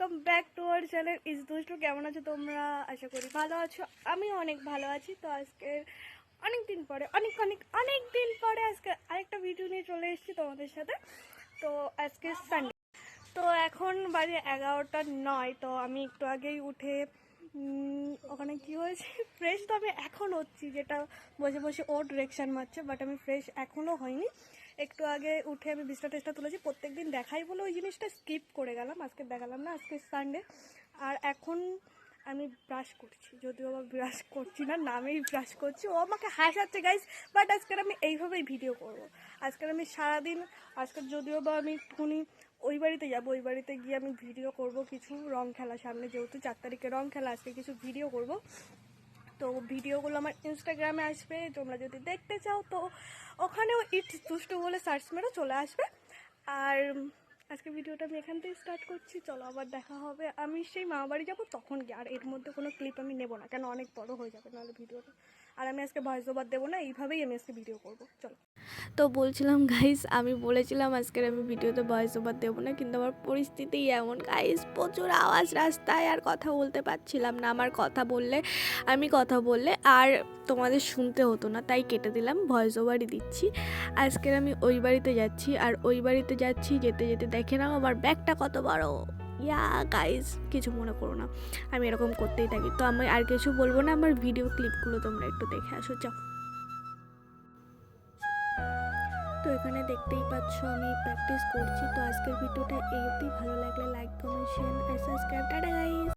Welcome back to our channel is দুষ্টু। কেমন আছো তোমরা? আশা করি ভালো আছো। আমি অনেক ভালো আছি। তো আজকে অনেক দিন পরে আজকে আরেকটা ভিডিও নিয়ে চলে এসেছি তোমাদের সাথে। তো আজকে সানডে, তো এখন বাজে 11:09। তো আমি একটু আগেই উঠে ওখানে কি হয়েছে ফ্রেশ তো আমি এখন হচ্ছি, যেটা বসে বসে ও ডিরেকশান মারছে, বাট আমি ফ্রেশ এখনও হয়নি। একটু আগে উঠে আমি বিছনা টেস্টটা তুলেছি, প্রত্যেক দিন দেখাই বলে ওই জিনিসটা স্কিপ করে গেলাম, আজকে দেখালাম না, আজকে সানডে। আর এখন আমি ব্রাশ করছি, যদিও বা ব্রাশ করছি না, নামেই ব্রাশ করছি। ও আমাকে হাসাচ্ছে গাইস, বাট আজকের আমি এইভাবেই ভিডিও করব। আজকের আমি সারাদিন, আজকে যদিও বা আমি একটুখানি ওই বাড়িতে যাবো, ওই বাড়িতে গিয়ে আমি ভিডিও করব কিছু রং খেলা, সামনে যেহেতু 4 তারিখে রং খেলা, আজকে কিছু ভিডিও করব। তো ভিডিওগুলো আমার ইনস্টাগ্রামে আসবে, তোমরা যদি দেখতে চাও তো ওখানেও ইটস দুষ্টু বলে সার্চ মেরে চলে আসবে। আর আজকে ভিডিওটা আমি এখান থেকে স্টার্ট করছি। চলো আবার দেখা হবে, আমি সেই মামা বাড়ি যাবো তখন গিয়ে। আর এর মধ্যে কোনো ক্লিপ আমি নেবো না, কেন অনেক বড় হয়ে যাবে নাহলে ভিডিওটা। আর আমি আজকে ভয়েস ওভার দেবো না, এইভাবেই আমি আজকে ভিডিও করবো। চলো। তো বলছিলাম গাইস, আমি বলেছিলাম আজকের আমি ভিডিওতে ভয়েস ওভার দেবো না, কিন্তু আমার পরিস্থিতি এমন গাইস, প্রচুর আওয়াজ রাস্তায়, আর কথা বলতে পারছিলাম না। আমি কথা বললে আর তোমাদের শুনতে হতো না, তাই কেটে দিলাম, ভয়েস ওভারই দিচ্ছি। আজকের আমি ওই বাড়িতে যাচ্ছি, আর ওই বাড়িতে যাচ্ছি, যেতে যেতে দেখে নাও আমার ব্যাগটা কত বড়। ইয়া গাইস, কিছু মনে করো না, আমি এরকম করতেই থাকি। তো আমি আর কিছু বলবো না, আমার ভিডিও ক্লিপগুলো তোমরা একটু দেখে আসো, চাও। তো এখানে দেখতেই পাচ্ছ আমি প্র্যাকটিস করছি। তো আজকের ভিডিওটা এই অবধি, ভালো লাগলে লাইক, কমেন্ট, শেয়ার আর সাবস্ক্রাইব। Tata guys.